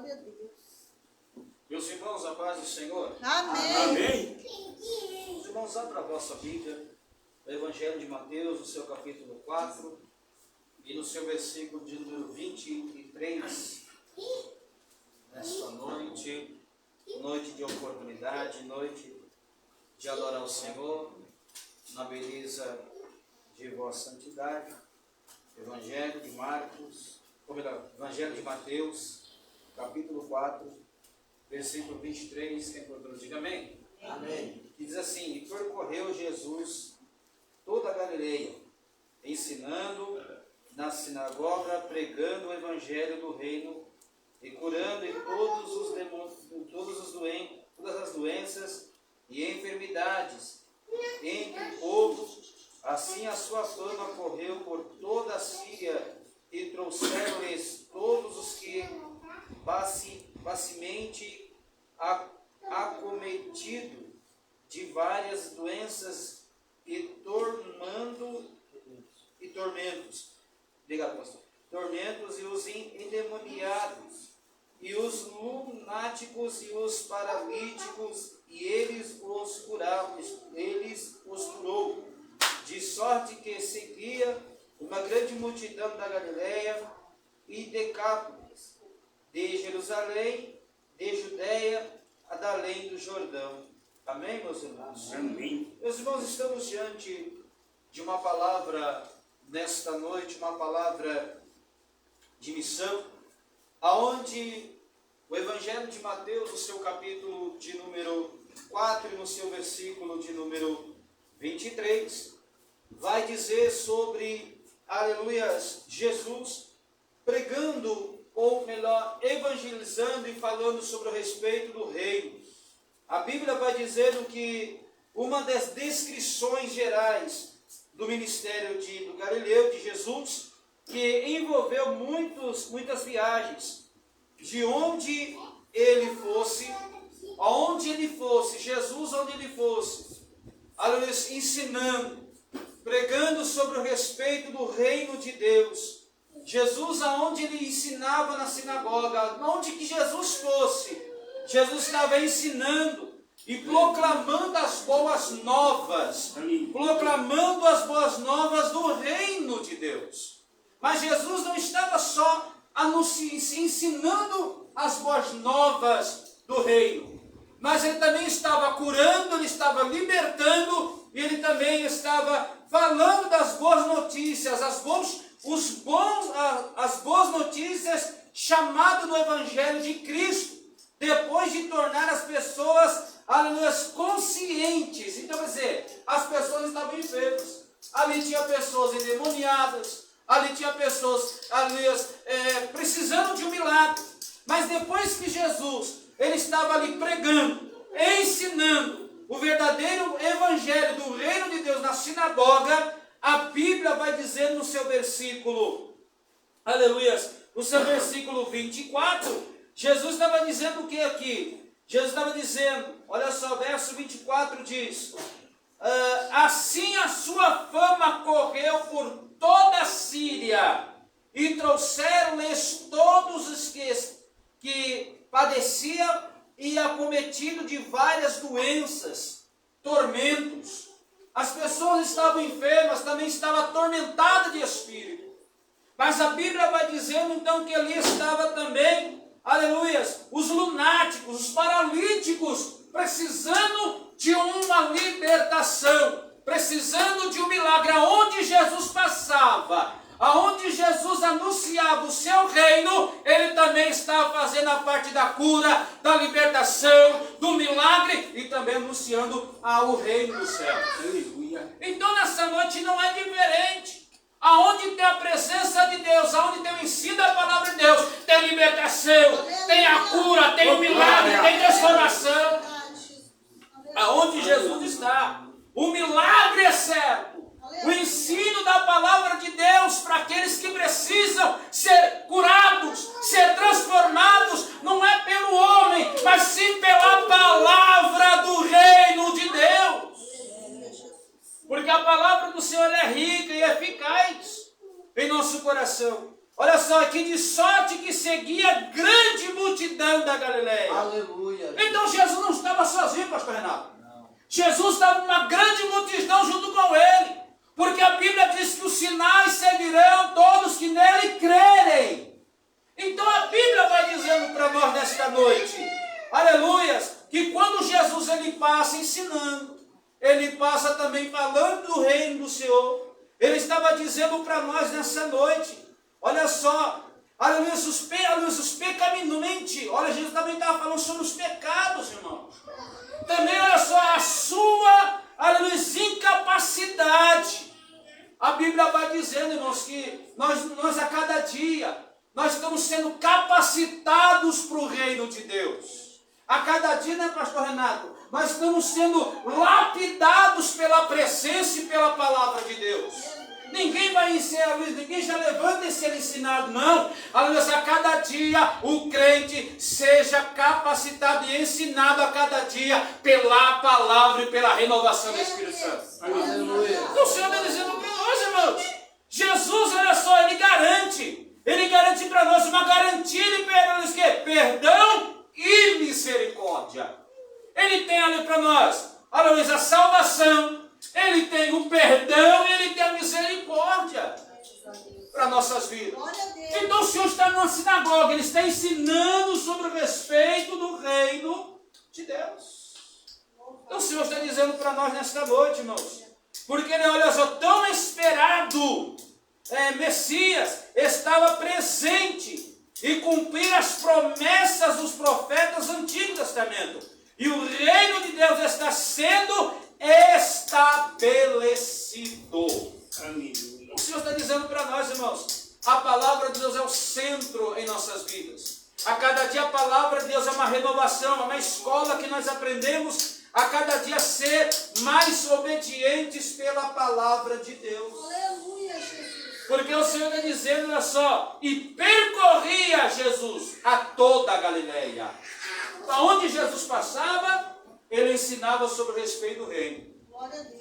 Glória a Deus. Meus irmãos, a paz do Senhor. Amém. Amém. Os irmãos, abra a vossa Bíblia, o Evangelho de Mateus, no seu capítulo 4, e no seu versículo de número 23. Nesta noite, noite de oportunidade, noite de adorar o Senhor, na beleza de vossa santidade. Evangelho de Marcos, ou melhor, Evangelho de Mateus, capítulo 4, versículo 23, quem encontrou, diga amém. Amém. E diz assim: e percorreu Jesus toda a Galileia, ensinando na sinagoga, pregando o evangelho do reino e curando em todas as doenças e enfermidades entre o povo. Assim a sua fama correu por toda a Síria e trouxeram-lhes todos os que facilmente acometido de várias doenças e tormentos. Obrigado, pastor. Tormentos, e os endemoniados, e os lunáticos, e os paralíticos, e eles os curou, de sorte que seguia uma grande multidão da Galileia e Decápolis, de Jerusalém, de Judeia, a da além do Jordão. Amém, meus irmãos? Amém. Meus irmãos, estamos diante de uma palavra nesta noite, uma palavra de missão, aonde o Evangelho de Mateus, no seu capítulo de número 4 e no seu versículo de número 23, vai dizer sobre, aleluias, Jesus pregando, ou melhor, evangelizando e falando sobre o respeito do reino. A Bíblia vai dizendo que uma das descrições gerais do ministério do Galileu, de Jesus, que envolveu muitas viagens, de onde ele fosse, Jesus onde ele fosse, aleluia, ensinando, pregando sobre o respeito do reino de Deus. Jesus, aonde ele ensinava na sinagoga, onde que Jesus fosse, Jesus estava ensinando e proclamando as boas novas, proclamando as boas novas do reino de Deus. Mas Jesus não estava só ensinando as boas novas do reino, mas ele também estava curando, ele estava libertando, e ele também estava falando das boas notícias, as boas notícias, chamado do Evangelho de Cristo, depois de tornar as pessoas, aleluia, conscientes. Então, quer dizer, as pessoas estavam enfermas, ali tinha pessoas endemoniadas, ali tinha pessoas, aleluia, precisando de um milagre. Mas depois que Jesus, ele estava ali pregando, ensinando o verdadeiro evangelho do reino de Deus na sinagoga, a Bíblia vai dizer no seu versículo, aleluia, no seu versículo 24, Jesus estava dizendo o que aqui? Jesus estava dizendo, olha só, verso 24 diz, assim a sua fama correu por toda a Síria, e trouxeram-lhes todos os que padeciam e acometido de várias doenças, tormentos. As pessoas estavam enfermas, também estavam atormentadas de espírito. Mas a Bíblia vai dizendo então que ali estava também, aleluias, os lunáticos, os paralíticos, precisando de uma libertação, precisando de um milagre. Aonde Jesus passava, aonde Jesus anunciava o seu reino, ele também estava fazendo a parte da cura, da libertação, do milagre, e também anunciando o reino do céu. Então nessa noite não é diferente. Aonde tem a presença de Deus, aonde tem o ensino da palavra de Deus, tem libertação, tem a cura, tem o milagre, tem transformação. Aonde Jesus está, o milagre é certo. O ensino da palavra de Deus para aqueles que precisam ser curados, ser transformados, não é pelo homem, mas sim pela palavra do reino de Deus. Porque a palavra do Senhor é rica e eficaz em nosso coração. Olha só, aqui de sorte que seguia grande multidão Aleluia. Então Jesus não estava sozinho, pastor Renato. Não. Jesus estava com uma grande multidão junto com ele. Porque a Bíblia diz que os sinais seguirão todos que nele crerem. Então a Bíblia vai dizendo para nós nesta noite, aleluias, que quando Jesus ele passa ensinando, ele passa também falando do reino do Senhor. Ele estava dizendo para nós nessa noite, olha só, aleluia, os pecaminomente, olha, Jesus também estava falando sobre os pecados, irmãos. Também, olha só, a sua, aleluia, incapacidade. A Bíblia vai dizendo, irmãos, que nós a cada dia, nós estamos sendo capacitados para o reino de Deus. A cada dia, né, pastor Renato? Nós estamos sendo lapidados pela presença e pela palavra de Deus. Ninguém vai ensinar, ninguém já levanta e ser ensinado, não. Aleluia, a cada dia o crente seja capacitado e ensinado a cada dia pela palavra e pela renovação do Espírito Santo. Aleluia. O Senhor está dizendo para nós, irmãos. Jesus, olha só, ele garante para nós uma garantia de perdão e misericórdia. Ele tem ali para nós, aleluia, a salvação. Ele tem o perdão e ele tem a misericórdia para nossas vidas. Então o Senhor está numa sinagoga, ele está ensinando sobre o respeito do reino de Deus. Então o Senhor está dizendo para nós nesta noite, irmãos, porque ele, olha só, tão esperado Messias estava presente e cumprir as promessas dos profetas do Antigo Testamento. E o reino de Deus está sendo estabelecido. Aleluia. O Senhor está dizendo para nós, irmãos, a palavra de Deus é o centro em nossas vidas. A cada dia a palavra de Deus é uma renovação, é uma escola que nós aprendemos a cada dia ser mais obedientes pela palavra de Deus. Aleluia, Jesus. Porque o Senhor está dizendo, olha só, e percorria Jesus a toda a Galileia. Aonde Jesus passava, ele ensinava sobre o respeito do reino.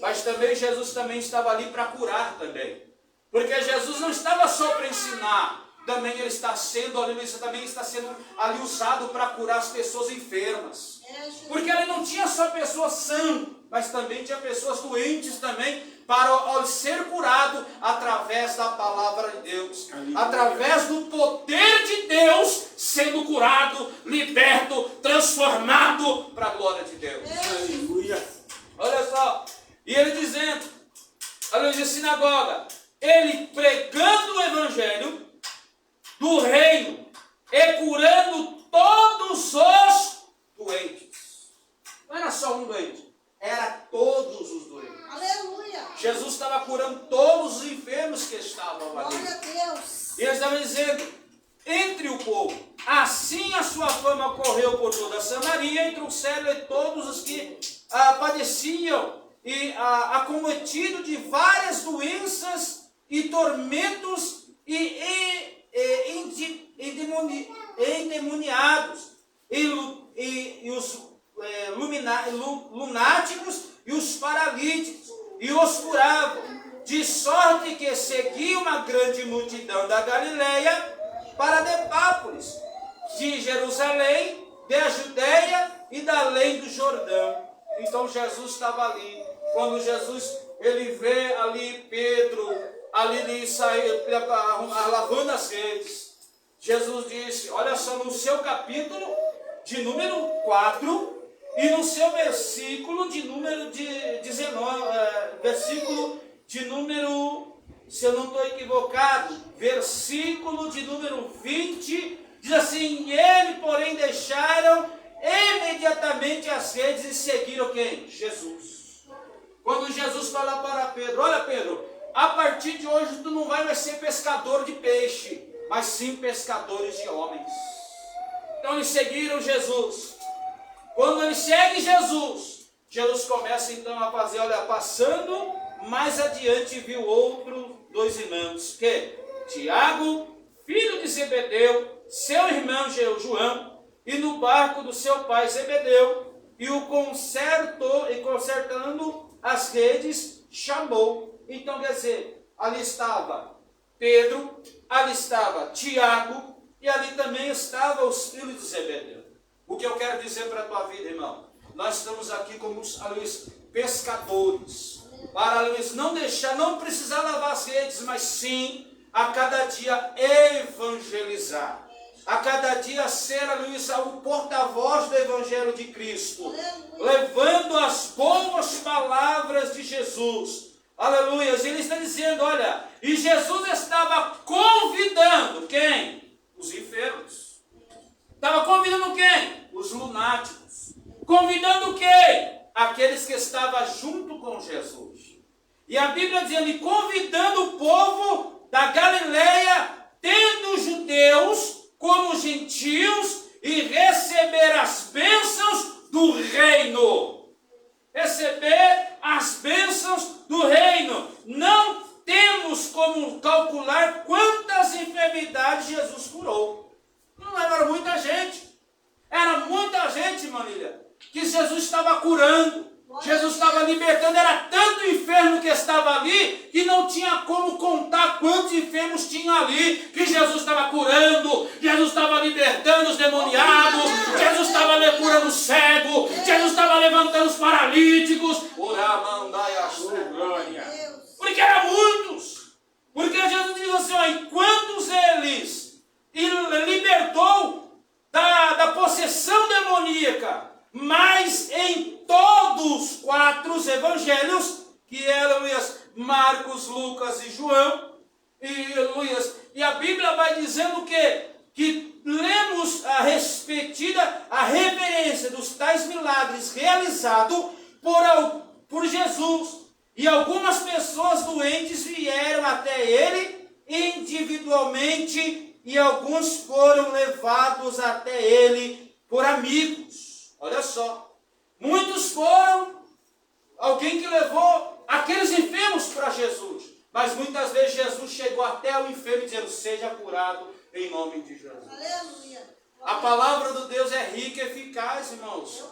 Mas também Jesus também estava ali para curar também. Porque Jesus não estava só para ensinar, também ele está sendo, também está sendo ali usado para curar as pessoas enfermas. Porque ali não tinha só pessoas sãs, mas também tinha pessoas doentes também, para ser curado através da palavra de Deus, através do poder de Deus, sendo curado, liberto, transformado para a glória de Deus. Aleluia. Olha só, e ele dizendo, aleluia, sinagoga, ele pregando o evangelho do reino e curando todos os doentes. Não era só um doente, era todos os doentes. Aleluia. Jesus estava curando todos os enfermos que estavam ali. Glória a Deus. E ele estava dizendo, entre o povo, assim a sua fama correu por toda a Samaria, e trouxeram todos os que padeciam e acometido de várias doenças e tormentos e endemoniados, e os lunáticos e os paralíticos, e os curavam, de sorte que seguia uma grande multidão da Galileia para Decápolis, de Jerusalém, da Judeia e da além do Jordão. Então Jesus estava ali. Quando Jesus ele vê ali Pedro, ali ele saiu lavando as redes, Jesus disse, olha só, no seu capítulo de número 4, e no seu versículo de número 19, versículo de número, se eu não estou equivocado, versículo de número 20, diz assim, ele, porém, deixaram imediatamente as redes e seguiram quem? Jesus. Quando Jesus fala para Pedro, olha Pedro, a partir de hoje tu não vai mais ser pescador de peixe, mas sim pescadores de homens. Então eles seguiram Jesus. Quando eles seguem Jesus, Jesus começa então a fazer, olha, passando mais adiante viu dois irmãos, que Tiago, filho de Zebedeu, seu irmão João, e no barco do seu pai Zebedeu, e o consertou, e consertando as redes, chamou. Então quer dizer, ali estava Pedro, ali estava Tiago, e ali também estavam os filhos de Zebedeu. O que eu quero dizer para a tua vida, irmão? Nós estamos aqui como pescadores. Para não deixar, não precisar lavar as redes, mas sim a cada dia evangelizar. A cada dia ser, o porta-voz do Evangelho de Cristo. Levando as boas palavras de Jesus. Aleluia. Ele está dizendo, olha, e Jesus estava convidando quem? Os enfermos. Estava convidando quem? Os lunáticos. Convidando quem? Aqueles que estavam junto com Jesus. E a Bíblia diz ali, convidando o povo da Galileia, tendo judeus como gentios, e receber as bênçãos do reino. Receber as bênçãos do reino. Não temos como calcular quantas enfermidades Jesus curou. Não era muita gente. Era muita gente, Marília, que Jesus estava curando. Jesus estava libertando. Era tanto enfermo que estava ali, que não tinha como contar quantos enfermos tinham ali, que Jesus estava curando, Jesus estava libertando os demoniados, Jesus estava curando o cego, Jesus estava levantando os paralíticos. Porque eram muitos. Porque Jesus diz assim, ó, enquanto eles libertou da possessão demoníaca, mas em todos os 4 evangelhos, que eram Marcos, Lucas e João, e a Bíblia vai dizendo que lemos a referência dos tais milagres realizados por Jesus, e algumas pessoas doentes vieram até ele individualmente, e alguns foram levados até ele por amigos. Olha só, muitos foram alguém que levou aqueles enfermos para Jesus, mas muitas vezes Jesus chegou até o enfermo dizendo, seja curado em nome de Jesus. Aleluia. A palavra de Deus é rica e eficaz, irmãos,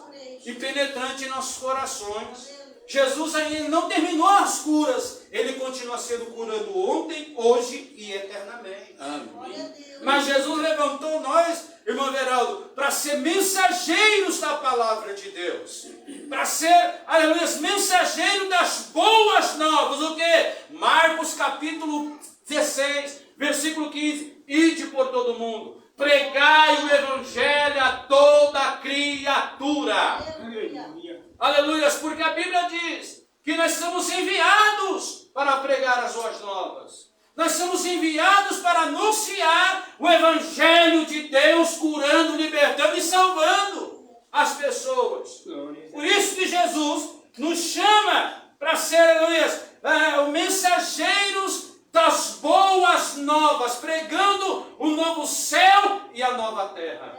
e penetrante em nossos corações. Jesus ainda não terminou as curas, ele continua sendo curando ontem, hoje e eternamente. Amém. Mas Jesus levantou nós, irmão Veraldo, para ser mensageiros da palavra de Deus. Para ser, aleluia, mensageiros das boas novas. O que? Marcos capítulo 16, versículo 15. Ide por todo mundo, pregai o evangelho a toda criatura. Aleluia, porque a Bíblia diz que nós somos enviados para pregar as boas novas. Nós somos enviados para anunciar o Evangelho de Deus, curando, libertando e salvando as pessoas. Por isso que Jesus nos chama para ser, aleluia, mensageiros das boas novas, pregando o novo céu e a nova terra.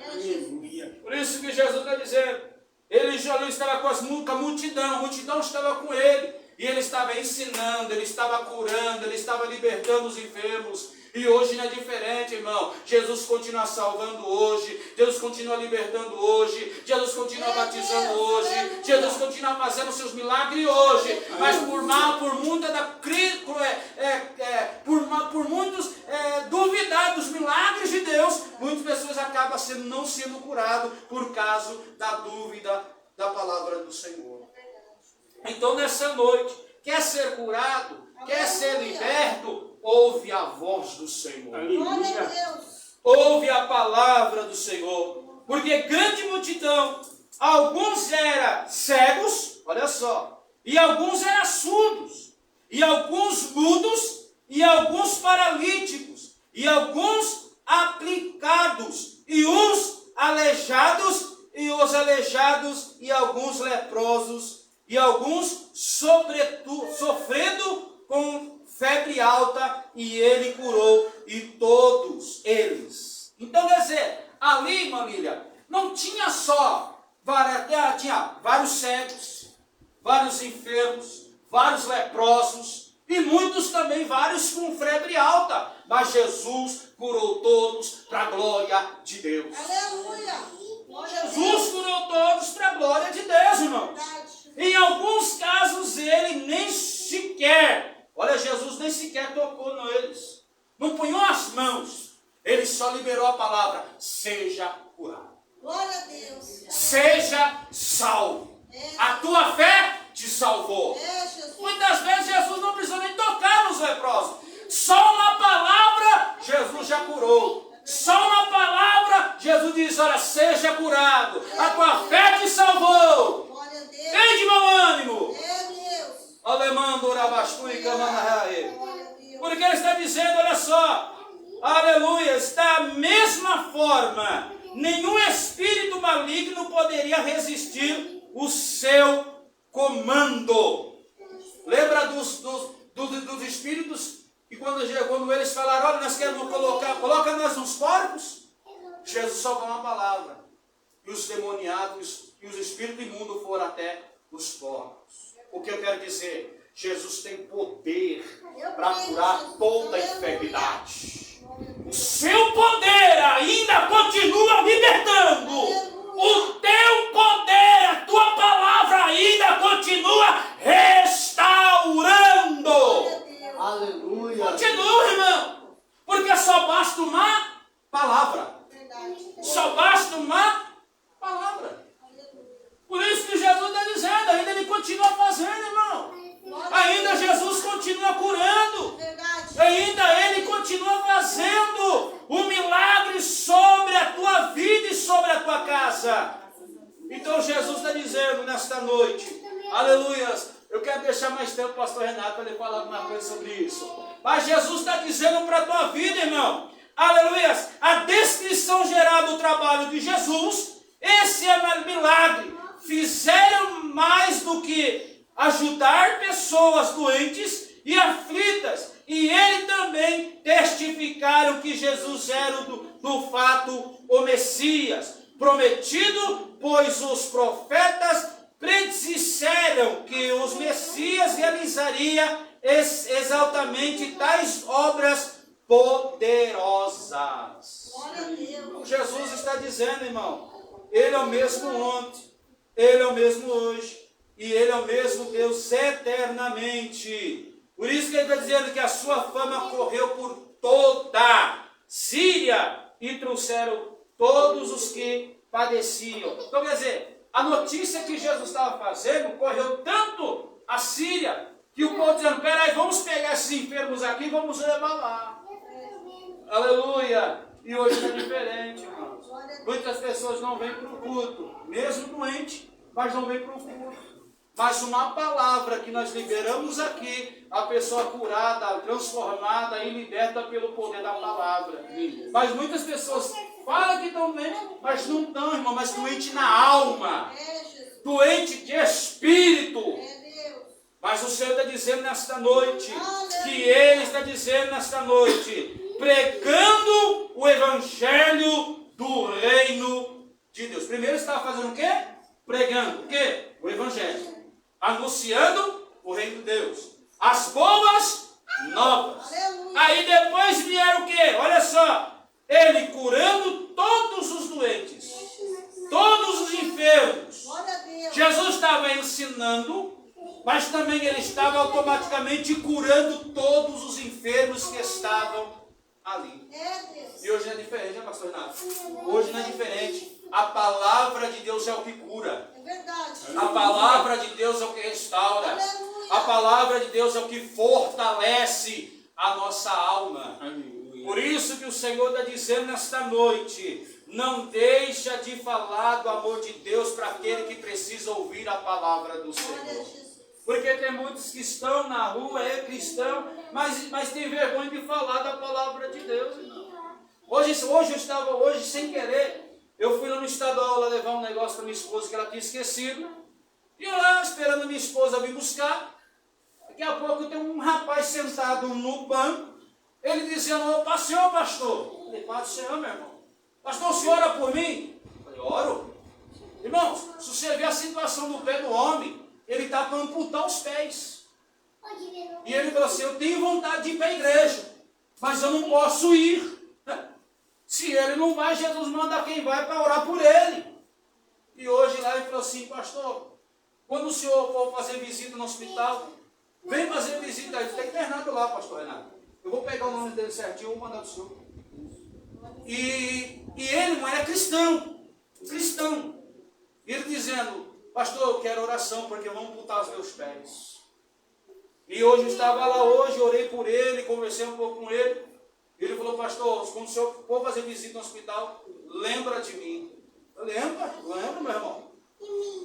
Por isso que Jesus está dizendo, ele já estava com a multidão estava com ele. E ele estava ensinando, ele estava curando, ele estava libertando os enfermos. E hoje não é diferente, irmão. Jesus continua salvando hoje. Jesus continua libertando hoje. Jesus continua batizando hoje. Jesus continua fazendo seus milagres hoje. Mas por muitos duvidar dos milagres de Deus, muitas pessoas acabam não sendo curadas por causa da dúvida da palavra do Senhor. Então nessa noite, quer ser curado, quer ser liberto, ouve a voz do Senhor. Ouve a palavra do Senhor. Porque grande multidão, alguns eram cegos, olha só, e alguns eram surdos, e alguns mudos, e alguns paralíticos, e alguns aplicados, e uns aleijados, e alguns leprosos, e alguns sofrendo com febre alta, e ele curou, e todos eles. Então, quer dizer, ali, Marília, não tinha só, tinha vários cegos, vários enfermos, vários leprosos, e muitos também, vários com febre alta, mas Jesus curou todos para a glória de Deus. Aleluia. Jesus curou todos para a glória de Deus, irmãos. Em alguns casos ele nem sequer, olha, Jesus nem sequer tocou neles, não punhou as mãos, ele só liberou a palavra, seja curado. Glória a Deus. seja salvo. A tua fé te salvou. Muitas vezes Jesus não precisou nem tocar nos leprosos. Só uma palavra, Jesus já curou. Só uma palavra, Jesus diz, olha, seja curado. A tua fé te salvou. Tem de mau ânimo. Alemando, Urabastu e Camanahai. Porque ele está dizendo, olha só, aleluia, da mesma forma, nenhum espírito maligno poderia resistir o seu comando. Lembra dos espíritos que quando eles falaram, olha, nós queremos coloca nós nos porcos? Jesus só falou uma palavra. E os demoniados e os espíritos imundos foram até os porcos. O que eu quero dizer? Jesus tem poder para curar toda a enfermidade. O seu poder ainda continua libertando. O teu poder, a tua palavra ainda continua restaurando. Aleluia. Continua, irmão. Porque só basta uma palavra. Só basta uma palavra. Por isso que Jesus está dizendo, ainda ele continua fazendo, irmão. Ainda Jesus continua curando. Ainda ele continua fazendo um milagre sobre a tua vida e sobre a tua casa. Então Jesus está dizendo nesta noite, aleluia, eu quero deixar mais tempo o pastor Renato para ele falar alguma coisa sobre isso. Mas Jesus está dizendo para a tua vida, irmão, aleluia, a descrição geral do trabalho de Jesus, esse é milagre. Fizeram mais do que ajudar pessoas doentes e aflitas. E ele também testificaram que Jesus era do fato o Messias, prometido, pois os profetas predisseram que os Messias realizaria exatamente tais obras poderosas. Jesus está dizendo, irmão, ele é o mesmo ontem, ele é o mesmo hoje, e ele é o mesmo Deus eternamente. Por isso que ele está dizendo que a sua fama correu por toda a Síria e trouxeram todos os que padeciam. Então, quer dizer, a notícia que Jesus estava fazendo correu tanto a Síria que o povo dizendo, peraí, vamos pegar esses enfermos aqui e vamos levar lá. Aleluia! E hoje é diferente, irmãos. Muitas pessoas não vêm para o culto, mesmo doente, mas não vêm para o culto. Mas uma palavra que nós liberamos aqui, a pessoa curada, transformada e liberta pelo poder da palavra. Mas muitas pessoas falam que estão doentes, mas não estão, irmão, mas doente na alma, doente de espírito. Mas o Senhor está dizendo nesta noite, que Ele está dizendo nesta noite, pregando o Evangelho do Reino de Deus. Primeiro estava fazendo o quê? Pregando o quê? O Evangelho. Anunciando o Reino de Deus. As boas novas. Aí depois vieram o quê? Olha só. Ele curando todos os doentes. Todos os enfermos. Jesus estava ensinando, mas também ele estava automaticamente curando todos os enfermos que estavam ali. E hoje não é diferente, né, pastor Renato? Hoje não é diferente. A palavra de Deus é o que cura. A palavra de Deus é o que restaura. A palavra de Deus é o que fortalece a nossa alma. Por isso que o Senhor está dizendo nesta noite, não deixa de falar do amor de Deus para aquele que precisa ouvir a palavra do Senhor. Porque tem muitos que estão na rua, é cristão, mas tem vergonha de falar da palavra de Deus. Hoje sem querer, eu fui lá no estadual lá levar um negócio para minha esposa que ela tinha esquecido. E eu lá esperando minha esposa vir buscar. Daqui a pouco tem um rapaz sentado no banco. Ele dizendo, opa, senhor pastor. Eu falei, Pai do Senhor, meu irmão. Pastor, o senhor ora por mim? Eu falei, oro. Irmãos, se você ver a situação do pé do homem, ele está para amputar os pés. E ele falou assim, eu tenho vontade de ir para a igreja, mas eu não posso ir. Se ele não vai, Jesus manda quem vai para orar por ele. E hoje lá ele falou assim, pastor, quando o senhor for fazer visita no hospital, vem fazer visita aí. Está internado lá, pastor Renato. Eu vou pegar o nome dele certinho e vou mandar para o senhor. E ele não era cristão. Cristão. E ele dizendo, pastor, eu quero oração porque vão amputar os meus pés. E hoje eu estava lá hoje, orei por ele, conversei um pouco com ele. Ele falou, pastor, quando o senhor for fazer visita no hospital, lembra de mim. Eu lembro, meu irmão.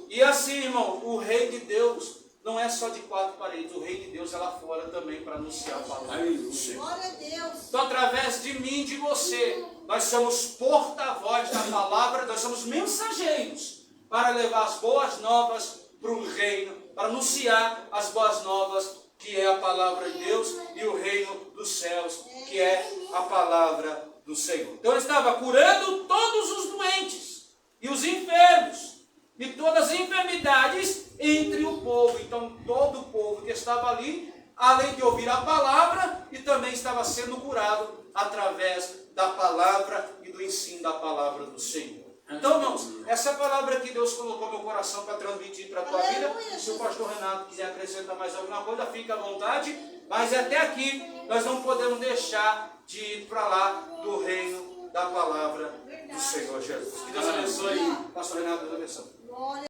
E assim, irmão, o rei de Deus não é só de quatro paredes, o rei de Deus é lá fora também para anunciar a palavra do Senhor. Glória a Deus. Então, através de mim e de você, nós somos porta-voz da palavra, nós somos mensageiros para levar as boas novas para o reino, para anunciar as boas novas, que é a palavra de Deus, e o reino dos céus, que é a palavra do Senhor. Então, ele estava curando todos os doentes e os enfermos, e todas as enfermidades entre o povo. Então, todo o povo que estava ali, além de ouvir a palavra, e também estava sendo curado através da palavra e do ensino da palavra do Senhor. Então, irmãos, essa palavra que Deus colocou no meu coração para transmitir para a tua vida, se o pastor Renato quiser acrescentar mais alguma coisa, fica à vontade, mas até aqui nós não podemos deixar de ir para lá do reino da palavra do Senhor Jesus. Que Deus abençoe, pastor Renato, Deus abençoe. Glória